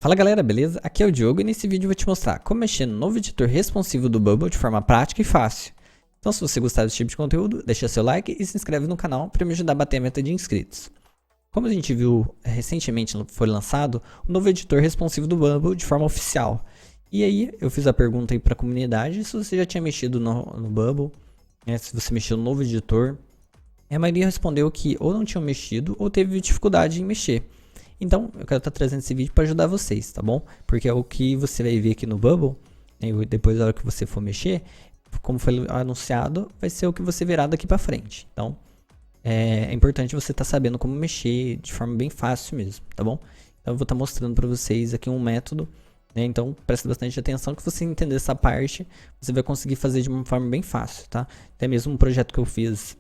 Fala galera, beleza? Aqui é o Diogo e nesse vídeo eu vou te mostrar como mexer no novo editor responsivo do Bubble de forma prática e fácil. Então se você gostar desse tipo de conteúdo, deixa seu like e se inscreve no canal para me ajudar a bater a meta de inscritos. Como a gente viu recentemente foi lançado o novo editor responsivo do Bubble de forma oficial. E aí eu fiz a pergunta aí para a comunidade se você já tinha mexido no Bubble, se você mexeu no novo editor. E a maioria respondeu que ou não tinham mexido ou teve dificuldade em mexer. Então, eu quero estar trazendo esse vídeo para ajudar vocês, tá bom? Porque é o que você vai ver aqui no Bubble, né, depois da hora que você for mexer, como foi anunciado, vai ser o que você verá daqui para frente. Então, é importante você estar sabendo como mexer de forma bem fácil mesmo, tá bom? Então, eu vou estar mostrando para vocês aqui um método, né? Então, presta bastante atenção que você entender essa parte, você vai conseguir fazer de uma forma bem fácil, tá? Até mesmo um projeto que eu fiz,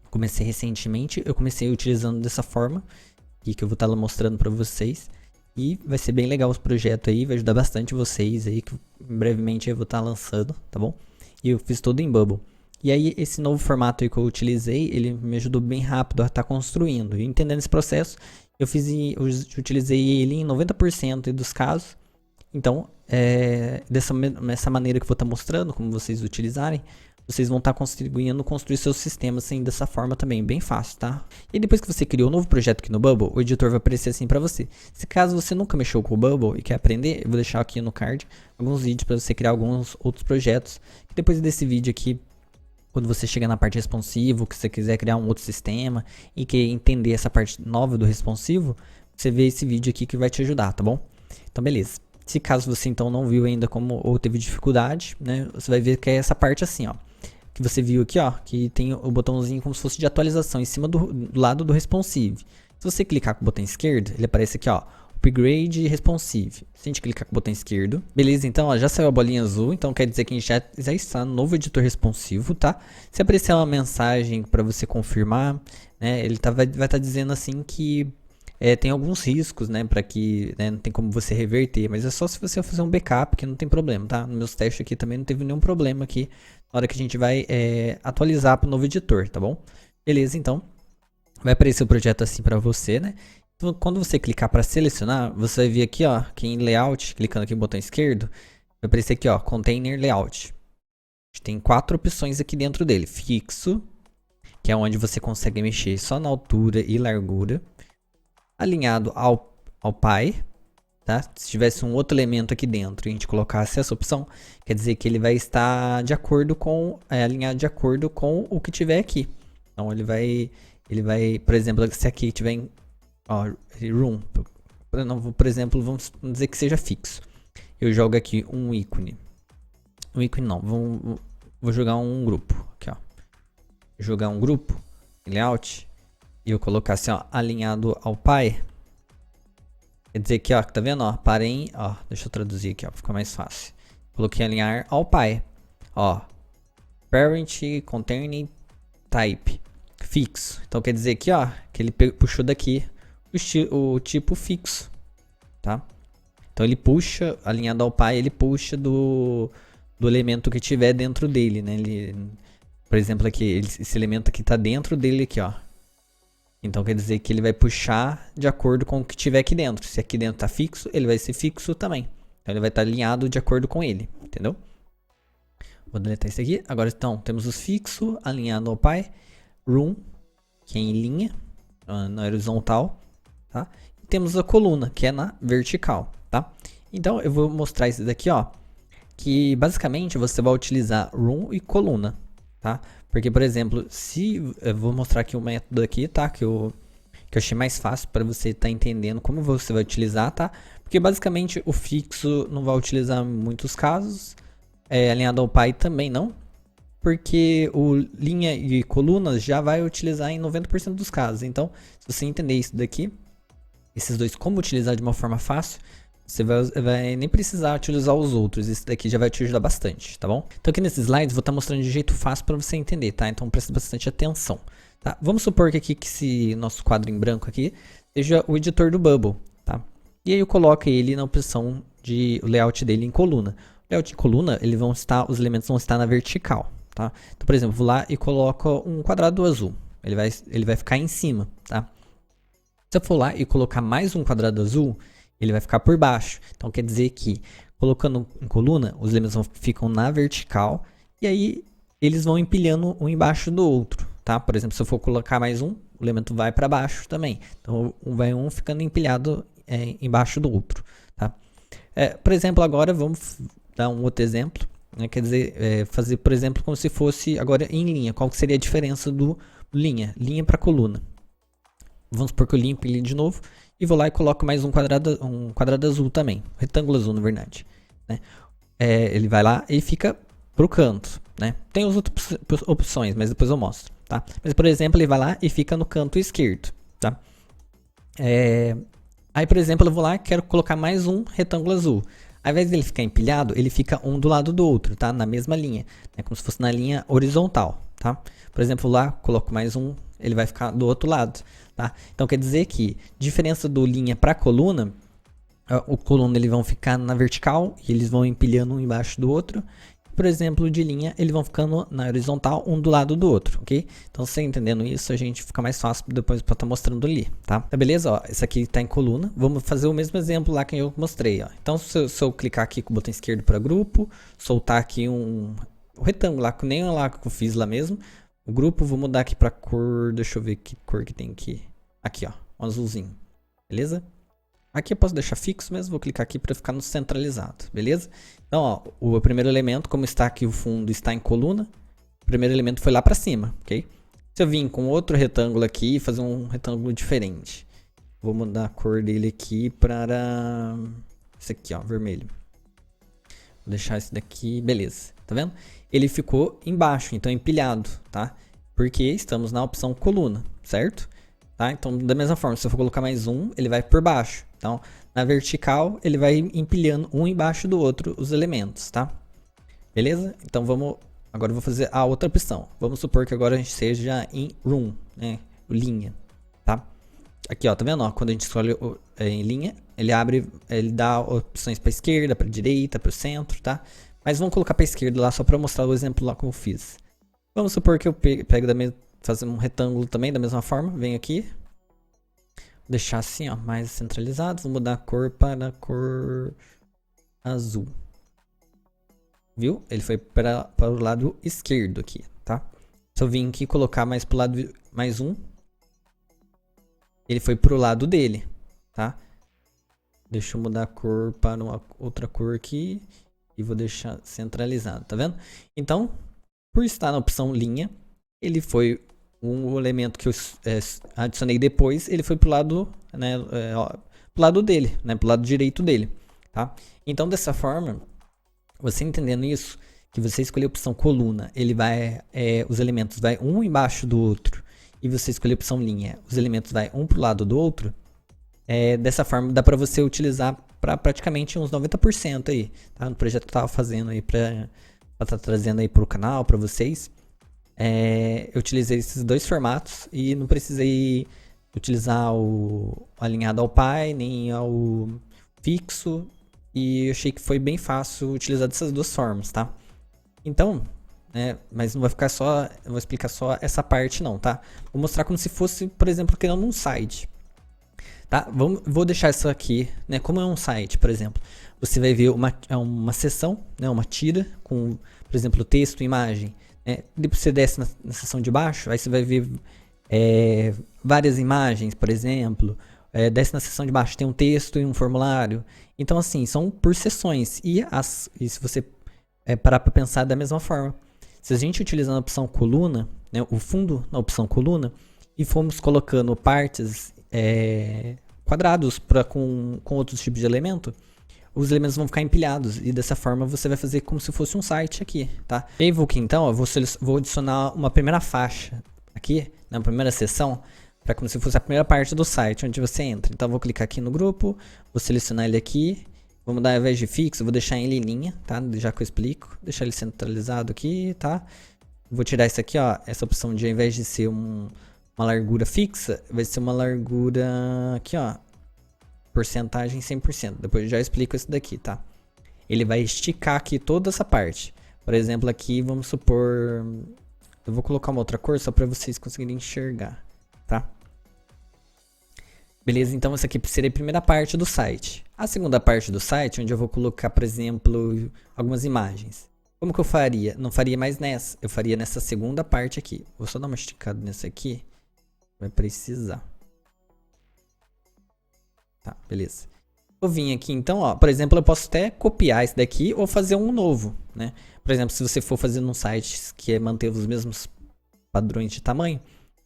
comecei recentemente, eu comecei utilizando dessa forma, e que eu vou estar mostrando para vocês, e vai ser bem legal esse projeto aí, vai ajudar bastante vocês aí, que brevemente eu vou estar lançando, tá bom? E eu fiz todo em Bubble. E aí esse novo formato aí que eu utilizei, ele me ajudou bem rápido a estar construindo, e entendendo esse processo, eu utilizei ele em 90% dos casos. Então, dessa maneira que eu vou estar mostrando, como vocês utilizarem, vocês vão estar conseguindo construir seus sistemas assim, dessa forma também, bem fácil, tá? E depois que você criou um novo projeto aqui no Bubble, o editor vai aparecer assim para você. Se caso você nunca mexeu com o Bubble e quer aprender, eu vou deixar aqui no card alguns vídeos para você criar alguns outros projetos. E depois desse vídeo aqui, quando você chegar na parte responsivo, que você quiser criar um outro sistema e quer entender essa parte nova do responsivo, você vê esse vídeo aqui que vai te ajudar, tá bom? Então, beleza. Se caso você então não viu ainda como ou teve dificuldade, né, você vai ver que é essa parte assim, ó. Que você viu aqui, ó, que tem o botãozinho como se fosse de atualização em cima do lado do responsive. Se você clicar com o botão esquerdo, ele aparece aqui, ó, upgrade responsive. Se a gente clicar com o botão esquerdo, beleza, então ó, já saiu a bolinha azul, então quer dizer que a gente já está no novo editor responsivo, tá? Se aparecer uma mensagem para você confirmar, né, ele vai estar dizendo assim que tem alguns riscos, né, para que não tem como você reverter, mas é só se você fazer um backup que não tem problema, tá? Nos meus testes aqui também não teve nenhum problema aqui na hora que a gente vai atualizar para o novo editor, tá bom? Beleza, então vai aparecer o projeto assim para você, né? Então, quando você clicar para selecionar, você vai vir aqui, ó, aqui em Layout, clicando aqui no botão esquerdo, vai aparecer aqui, ó, Container Layout. A gente tem 4 opções aqui dentro dele: fixo, que é onde você consegue mexer só na altura e largura. Alinhado ao pi, tá? Se tivesse um outro elemento aqui dentro e a gente colocasse essa opção, quer dizer que ele vai estar de acordo com, alinhado de acordo com o que tiver aqui. Então ele vai, por exemplo, se aqui tiver em room, por exemplo, vamos dizer que seja fixo. Eu jogo aqui um ícone. Um ícone não, vou jogar um grupo. Aqui, ó. Vou jogar um grupo, layout. E eu colocar assim, ó, alinhado ao pi, quer dizer que, ó, tá vendo, ó, parem, ó, deixa eu traduzir aqui, ó, fica mais fácil. Coloquei alinhar ao pi, ó, parent container type fixo. Então quer dizer aqui, ó, que ele puxou daqui o tipo fixo, tá? Então ele puxa, alinhado ao pi, ele puxa do elemento que tiver dentro dele, né? Ele, por exemplo, aqui, esse elemento aqui tá dentro dele aqui, ó. Então quer dizer que ele vai puxar de acordo com o que tiver aqui dentro. Se aqui dentro está fixo, ele vai ser fixo também. Então ele vai estar alinhado de acordo com ele, entendeu? Vou deletar isso aqui. Agora então, temos os fixo alinhado ao pi. Room, que é em linha, na horizontal, tá? E temos a coluna, que é na vertical, tá? Então eu vou mostrar isso daqui, ó. Que basicamente você vai utilizar room e coluna, tá? Porque, por exemplo, eu vou mostrar aqui um método aqui, tá? Que eu achei mais fácil para você estar entendendo como você vai utilizar, tá? Porque basicamente o fixo não vai utilizar em muitos casos, alinhado ao pi também não, porque o linha e colunas já vai utilizar em 90% dos casos. Então, se você entender isso daqui, esses dois como utilizar de uma forma fácil, você vai nem precisar utilizar os outros. Isso daqui já vai te ajudar bastante, tá bom? Então aqui nesses slides vou estar mostrando de jeito fácil para você entender, tá? Então presta bastante atenção, tá? Vamos supor que aqui que esse nosso quadro em branco aqui seja o editor do Bubble, tá? E aí eu coloco ele na opção de o layout dele em coluna. O layout em coluna, os elementos vão estar na vertical, tá? Então, por exemplo, vou lá e coloco um quadrado azul. Ele vai ficar em cima, tá? Se eu for lá e colocar mais um quadrado azul, ele vai ficar por baixo. Então quer dizer que colocando em coluna, os elementos ficam na vertical e aí eles vão empilhando um embaixo do outro, tá? Por exemplo, se eu for colocar mais um, o elemento vai para baixo também. Então vai um ficando empilhado embaixo do outro, tá? Por exemplo, agora vamos dar um outro exemplo, né? Quer dizer, fazer, por exemplo, como se fosse agora em linha. Qual que seria a diferença do linha para coluna? Vamos supor que eu limpo ele de novo e vou lá e coloco mais um quadrado azul também, retângulo azul na verdade, né? Ele vai lá e fica pro canto, né? Tem as outras opções, mas depois eu mostro, tá? Mas por exemplo, ele vai lá e fica no canto esquerdo, tá? Aí por exemplo, eu vou lá e quero colocar mais um retângulo azul. Ao invés dele ficar empilhado, ele fica um do lado do outro, tá? Na mesma linha, né? Como se fosse na linha horizontal, tá? Por exemplo, lá coloco mais um, ele vai ficar do outro lado, tá? Então quer dizer que diferença do linha para coluna, o coluna eles vão ficar na vertical e eles vão empilhando um embaixo do outro. Por exemplo, de linha, eles vão ficando na horizontal, um do lado do outro, ok? Então, você entendendo isso, a gente fica mais fácil depois para estar mostrando ali, tá? Beleza? Ó, esse aqui está em coluna. Vamos fazer o mesmo exemplo lá que eu mostrei, ó. Então, se eu clicar aqui com o botão esquerdo para grupo, soltar aqui um retângulo lá, nem lá que eu fiz lá mesmo. O grupo, vou mudar aqui para cor, deixa eu ver que cor que tem aqui. Aqui, ó, um azulzinho, beleza? Aqui eu posso deixar fixo mesmo, vou clicar aqui para ficar no centralizado, beleza? Então, ó, o primeiro elemento, como está aqui o fundo, está em coluna. O primeiro elemento foi lá para cima, ok? Se eu vim com outro retângulo aqui e fazer um retângulo diferente, vou mudar a cor dele aqui para esse aqui, ó, vermelho. Vou deixar esse daqui, beleza, tá vendo? Ele ficou embaixo, então empilhado, tá? Porque estamos na opção coluna, certo? Tá? Então, da mesma forma, se eu for colocar mais um, ele vai por baixo. Então, na vertical, ele vai empilhando um embaixo do outro os elementos, tá? Beleza? Então, agora eu vou fazer a outra opção. Vamos supor que agora a gente seja em room, né? Linha, tá? Aqui, ó, tá vendo? Ó, quando a gente escolhe em linha, ele dá opções para esquerda, para direita, para o centro, tá? Mas vamos colocar para esquerda lá só para mostrar o exemplo lá que eu fiz. Vamos supor que eu pego fazer um retângulo também da mesma forma, venho aqui, vou deixar assim, ó, mais centralizado, vou mudar a cor para a cor azul, viu? Ele foi para o lado esquerdo aqui, tá? Se eu vim aqui colocar mais para o lado, mais um, ele foi para o lado dele, tá? Deixa eu mudar a cor para uma outra cor aqui e vou deixar centralizado, tá vendo? Então, por estar na opção linha, ele foi um elemento que eu adicionei depois, ele foi pro lado, né, pro lado dele, né, pro lado direito dele, tá? Então, dessa forma, você entendendo isso, que você escolher a opção coluna, ele vai, os elementos vai um embaixo do outro, e você escolher a opção linha, os elementos vai um pro lado do outro, dessa forma dá para você utilizar para praticamente uns 90% aí, tá? No projeto que eu tava fazendo aí para estar trazendo aí pro canal, para vocês. Eu utilizei esses dois formatos e não precisei utilizar o alinhado ao pai, nem ao fixo. E eu achei que foi bem fácil utilizar dessas duas formas, tá? Então, mas não vai ficar só, eu vou explicar só essa parte não, tá? Vou mostrar como se fosse, por exemplo, criando um site. Tá? Vou deixar isso aqui, né? Como é um site, por exemplo. Você vai ver uma seção, né? Uma tira com, por exemplo, texto, imagem. Depois você desce na seção de baixo, aí você vai ver várias imagens, por exemplo. Desce na seção de baixo, tem um texto e um formulário. Então, assim, são por seções. E se você parar para pensar da mesma forma. Se a gente utilizar a opção coluna, né, o fundo na opção coluna, e formos colocando partes, quadrados com outros tipos de elemento, os elementos vão ficar empilhados e dessa forma você vai fazer como se fosse um site aqui, tá? E aí então, eu vou adicionar uma primeira faixa aqui, na primeira seção, para como se fosse a primeira parte do site onde você entra. Então eu vou clicar aqui no grupo, vou selecionar ele aqui, vou mudar ao invés de fixo, vou deixar ele em linha, tá? Já que eu explico, deixar ele centralizado aqui, tá? Vou tirar isso aqui, ó, essa opção de ao invés de ser uma largura fixa, vai ser uma largura aqui, ó, porcentagem 100%. Depois eu já explico isso daqui, tá? Ele vai esticar aqui toda essa parte. Por exemplo, aqui vamos supor, eu vou colocar uma outra cor só para vocês conseguirem enxergar, tá? Beleza? Então essa aqui seria a primeira parte do site. A segunda parte do site, onde eu vou colocar, por exemplo, algumas imagens. Como que eu faria? Não faria mais nessa, eu faria nessa segunda parte aqui. Vou só dar uma esticada nessa aqui. Vai precisar. Tá, beleza. Vou vir aqui então, ó, por exemplo, eu posso até copiar esse daqui ou fazer um novo, né? Por exemplo, se você for fazendo um site que é manter os mesmos padrões de tamanho,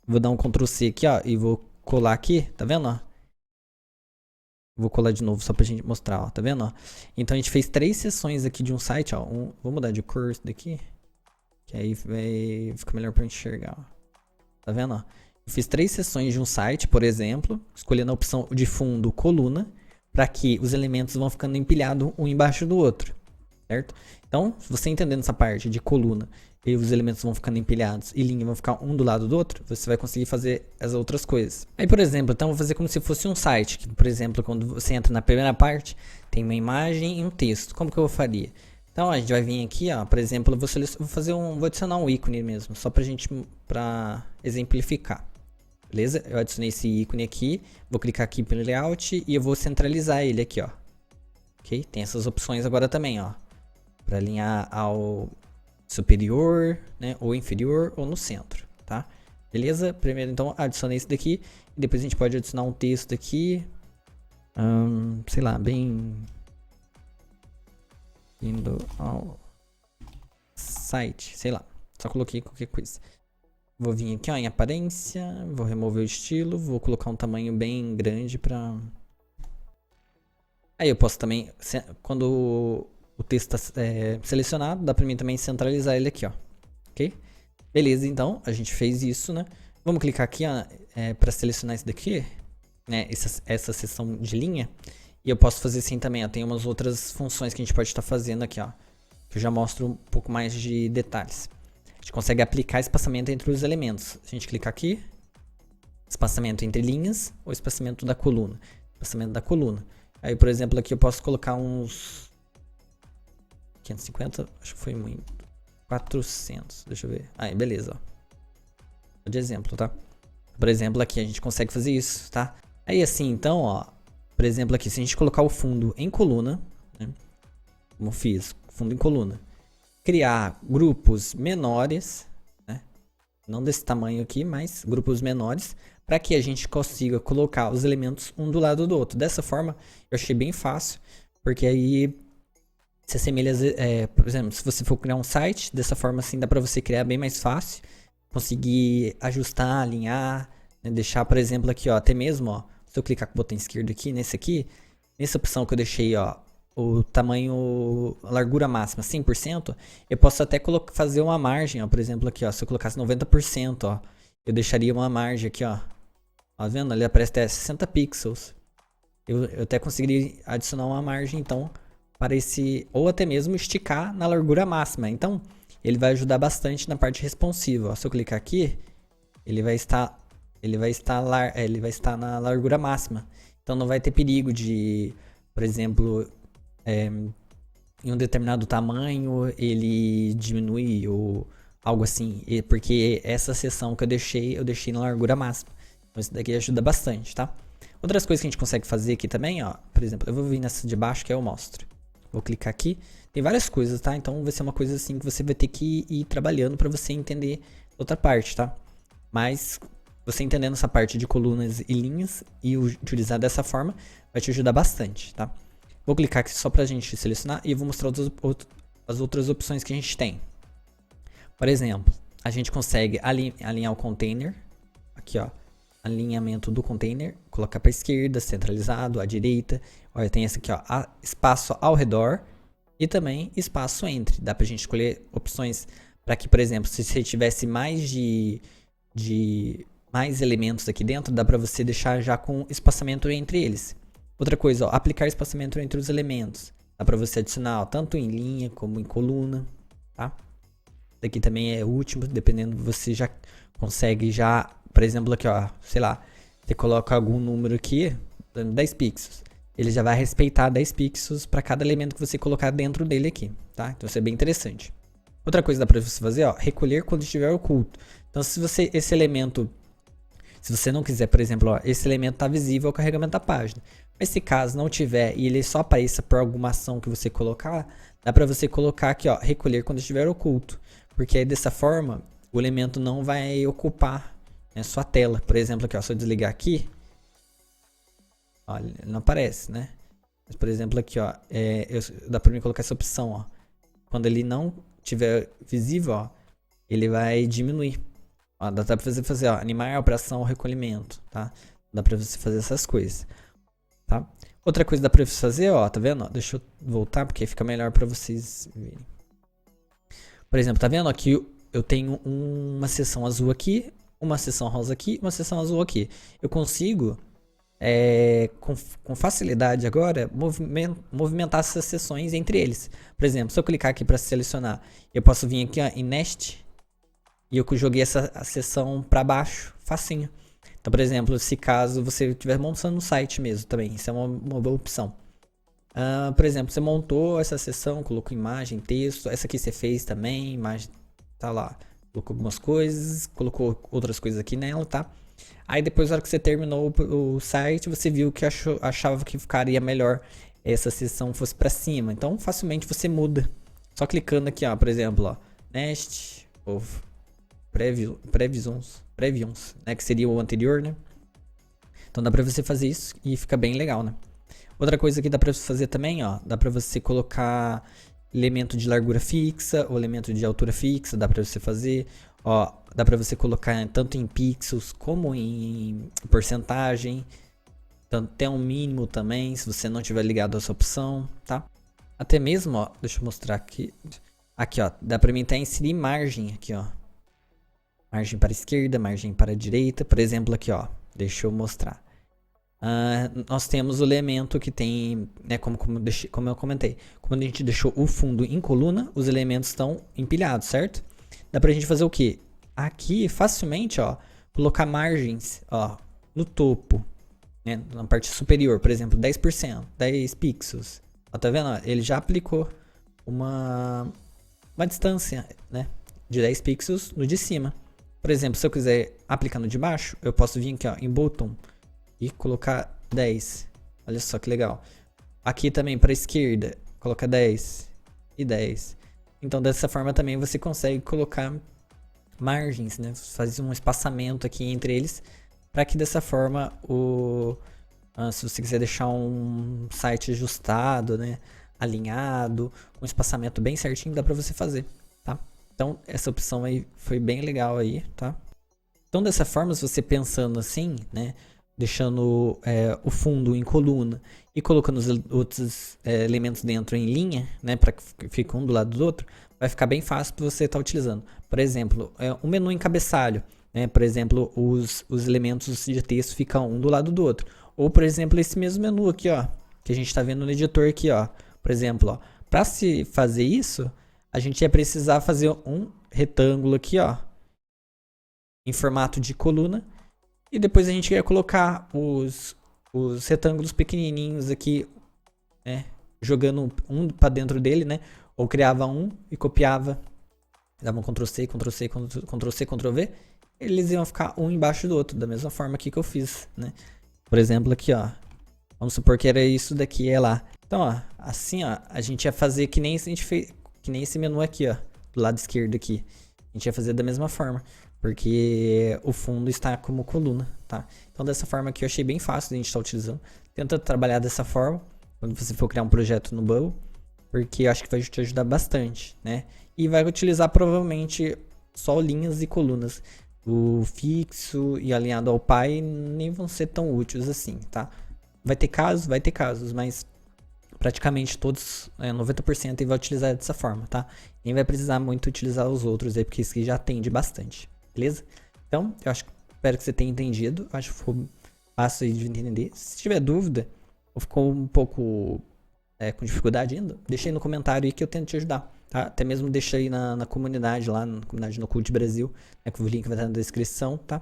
vou dar um Ctrl C aqui, ó, e vou colar aqui, tá vendo, ó? Vou colar de novo só pra gente mostrar, ó, tá vendo, ó? Então a gente fez 3 seções aqui de um site, ó. Vou mudar de cor isso daqui, que aí vai ficar melhor pra enxergar, ó. Tá vendo, ó? Eu fiz 3 seções de um site, por exemplo, escolhendo a opção de fundo coluna, para que os elementos vão ficando empilhados um embaixo do outro, certo? Então, se você entendendo essa parte de coluna e os elementos vão ficando empilhados e linha vão ficar um do lado do outro, você vai conseguir fazer as outras coisas. Aí, por exemplo, então eu vou fazer como se fosse um site, que, por exemplo, quando você entra na primeira parte, tem uma imagem e um texto. Como que eu faria? Então, a gente vai vir aqui, ó, por exemplo, vou adicionar um ícone mesmo, só para exemplificar. Beleza? Eu adicionei esse ícone aqui, vou clicar aqui pelo layout e eu vou centralizar ele aqui, ó. Ok? Tem essas opções agora também, ó. Para alinhar ao superior, né? Ou inferior ou no centro, tá? Beleza? Primeiro, então, adicionei esse daqui. E depois a gente pode adicionar um texto aqui. Sei lá, bem... Indo ao site, sei lá. Só coloquei qualquer coisa. Vou vir aqui, ó, em aparência, vou remover o estilo, vou colocar um tamanho bem grande pra... Aí eu posso também, quando o texto está selecionado, dá pra mim também centralizar ele aqui, ó. Ok? Beleza, então, a gente fez isso, né? Vamos clicar aqui, ó, pra selecionar isso daqui, né? Essa seção de linha. E eu posso fazer assim também, ó. Tem umas outras funções que a gente pode estar fazendo aqui, ó. Que eu já mostro um pouco mais de detalhes. A gente consegue aplicar espaçamento entre os elementos. Se a gente clicar aqui, espaçamento entre linhas ou espaçamento da coluna. Espaçamento da coluna. Aí, por exemplo, aqui eu posso colocar uns 550, acho que foi muito. 400, deixa eu ver. Aí, beleza, ó. De exemplo, tá? Por exemplo, aqui a gente consegue fazer isso, tá? Aí assim, então, ó, por exemplo, aqui, se a gente colocar o fundo em coluna, né? Como eu fiz, fundo em coluna. Criar grupos menores, né? Não desse tamanho aqui, mas grupos menores, para que a gente consiga colocar os elementos um do lado do outro. Dessa forma, eu achei bem fácil, porque aí se assemelha, por exemplo, se você for criar um site, dessa forma assim dá para você criar bem mais fácil, conseguir ajustar, alinhar, né? Deixar, por exemplo, aqui, ó, até mesmo, ó, se eu clicar com o botão esquerdo aqui, nessa opção que eu deixei, ó, o tamanho, a largura máxima 100%, eu posso até fazer uma margem, ó, por exemplo aqui, ó, se eu colocasse 90%, ó, eu deixaria uma margem aqui, ó, tá vendo? Ali aparece até 60 pixels. Eu até conseguiria adicionar uma margem, então, para esse, ou até mesmo esticar na largura máxima. Então, ele vai ajudar bastante na parte responsiva, ó. Se eu clicar aqui, ele vai estar na largura máxima. Então, não vai ter perigo de, por exemplo, em um determinado tamanho ele diminui ou algo assim, porque essa seção que eu deixei na largura máxima. Então isso daqui ajuda bastante, tá? Outras coisas que a gente consegue fazer aqui também, ó, por exemplo, eu vou vir nessa de baixo que eu mostro. Vou clicar aqui, tem várias coisas, tá? Então vai ser uma coisa assim que você vai ter que ir trabalhando para você entender outra parte, tá? Mas você entendendo essa parte de colunas e linhas e utilizar dessa forma vai te ajudar bastante, tá? Vou clicar aqui só pra gente selecionar e eu vou mostrar as outras opções que a gente tem. Por exemplo, a gente consegue alinhar o container. Aqui, ó. Alinhamento do container. Colocar pra esquerda, centralizado, à direita. Olha, tem esse aqui, ó. Espaço ao redor e também espaço entre. Dá pra gente escolher opções para que, por exemplo, se você tivesse mais mais elementos aqui dentro, dá pra você deixar já com espaçamento entre eles. Outra coisa, ó, aplicar espaçamento entre os elementos. Dá pra você adicionar, ó, tanto em linha como em coluna, tá? Daqui também é útil, dependendo, você já consegue já, por exemplo, aqui, ó, sei lá, você coloca algum número aqui, 10 pixels. Ele já vai respeitar 10 pixels para cada elemento que você colocar dentro dele aqui, tá? Então isso é bem interessante. Outra coisa que dá pra você fazer, ó, recolher quando estiver oculto. Então se esse elemento Se você não quiser, por exemplo, ó, esse elemento está visível ao carregamento da página. Mas se caso não tiver e ele só apareça por alguma ação que você colocar, dá para você colocar aqui, ó, recolher quando estiver oculto. Porque aí dessa forma, o elemento não vai ocupar, né, sua tela. Por exemplo, aqui, ó, se eu desligar aqui, olha, não aparece, né? Mas, por exemplo, aqui, ó, dá para mim colocar essa opção, ó. Quando ele não tiver visível, ó, ele vai diminuir. Ó, dá pra você fazer, ó, animar a operação ao recolhimento, tá? Dá pra você fazer essas coisas, tá? Outra coisa que dá pra você fazer, ó, tá vendo? Ó, deixa eu voltar porque fica melhor pra vocês verem. Por exemplo, tá vendo? Aqui eu tenho uma seção azul aqui, uma seção rosa aqui, uma seção azul aqui. Eu consigo, com facilidade agora, movimentar essas seções entre eles. Por exemplo, se eu clicar aqui para selecionar, eu posso vir aqui, ó, em Nest, e eu joguei essa seção para baixo, facinho. Então, por exemplo, se caso você estiver montando no site mesmo também, isso é uma boa opção. Por exemplo, você montou essa seção, colocou imagem, texto, essa aqui você fez também, imagem, tá lá, colocou algumas coisas, colocou outras coisas aqui nela, tá? Aí depois, na hora que você terminou o site, você viu que achava que ficaria melhor essa seção fosse para cima. Então, facilmente você muda. Só clicando aqui, ó, por exemplo, ó, Nest, ou Previsions, né, que seria o anterior, né? Então dá pra você fazer isso e fica bem legal, né? Outra coisa que dá pra você fazer também, ó, dá pra você colocar elemento de largura fixa ou elemento de altura fixa, dá pra você fazer, ó, dá pra você colocar tanto em pixels como em porcentagem, tanto até um mínimo também, se você não tiver ligado a essa opção, tá? Até mesmo, ó, deixa eu mostrar aqui, ó, dá pra mim até inserir margem aqui, ó. Margem para a esquerda, margem para a direita. Por exemplo, aqui, ó. Deixa eu mostrar. Nós temos o elemento que tem, né, como eu comentei. Quando a gente deixou o fundo em coluna, os elementos estão empilhados, certo? Dá pra gente fazer o quê? Aqui, facilmente, ó, colocar margens, ó, no topo, né, na parte superior. Por exemplo, 10%, 10 pixels. Ó, tá vendo? Ó, ele já aplicou uma distância, né, de 10 pixels no de cima. Por exemplo, se eu quiser aplicar no de baixo, eu posso vir aqui, ó, em Button e colocar 10. Olha só que legal. Aqui também para a esquerda, coloca 10 e 10. Então dessa forma também você consegue colocar margens, né? Fazer um espaçamento aqui entre eles, para que dessa forma se você quiser deixar um site ajustado, né, alinhado, com espaçamento bem certinho, dá para você fazer, tá? Então, essa opção aí foi bem legal aí, tá? Então, dessa forma, se você pensando assim, né, deixando o fundo em coluna e colocando os outros elementos dentro em linha, né, para que fique um do lado do outro, vai ficar bem fácil para você estar utilizando. Por exemplo, um menu em cabeçalho, né, por exemplo, os elementos de texto ficam um do lado do outro. Ou, por exemplo, esse mesmo menu aqui, ó, que a gente está vendo no editor aqui, ó. Por exemplo, ó, para se fazer isso, a gente ia precisar fazer um retângulo aqui, ó, em formato de coluna. E depois a gente ia colocar os retângulos pequenininhos aqui, né, jogando um para dentro dele, né? Ou criava um e copiava, dava um Ctrl+C, Ctrl+C, Ctrl+C, Ctrl+V. Eles iam ficar um embaixo do outro, da mesma forma aqui que eu fiz, né? Por exemplo, aqui, ó. Vamos supor que era isso daqui, é lá. Então, ó, assim, ó, a gente ia fazer que nem a gente fez. Que nem esse menu aqui, ó, do lado esquerdo aqui. A gente ia fazer da mesma forma, porque o fundo está como coluna, tá? Então, dessa forma aqui eu achei bem fácil de a gente estar utilizando. Tenta trabalhar dessa forma, quando você for criar um projeto no Bubble, porque eu acho que vai te ajudar bastante, né? E vai utilizar provavelmente só linhas e colunas. O fixo e alinhado ao pai nem vão ser tão úteis assim, tá? Vai ter casos, mas praticamente todos, 90% ele vai utilizar dessa forma, tá? Nem vai precisar muito utilizar os outros aí, porque isso aqui já atende bastante, beleza? Então, espero que você tenha entendido, acho que ficou fácil de entender. Se tiver dúvida, ou ficou um pouco com dificuldade ainda, deixa aí no comentário aí que eu tento te ajudar, tá? Até mesmo deixa aí na comunidade, lá na comunidade no Code Brasil, né, que o link vai estar na descrição, tá?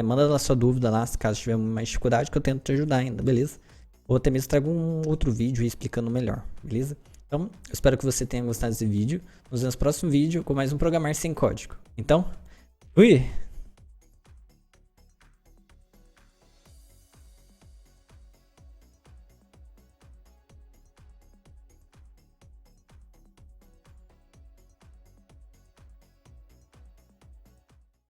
Manda lá sua dúvida lá, se caso tiver mais dificuldade, que eu tento te ajudar ainda, beleza? Ou até mesmo trago um outro vídeo explicando melhor, beleza? Então, eu espero que você tenha gostado desse vídeo. Nos vemos no próximo vídeo com mais um Programar Sem Código. Então, fui!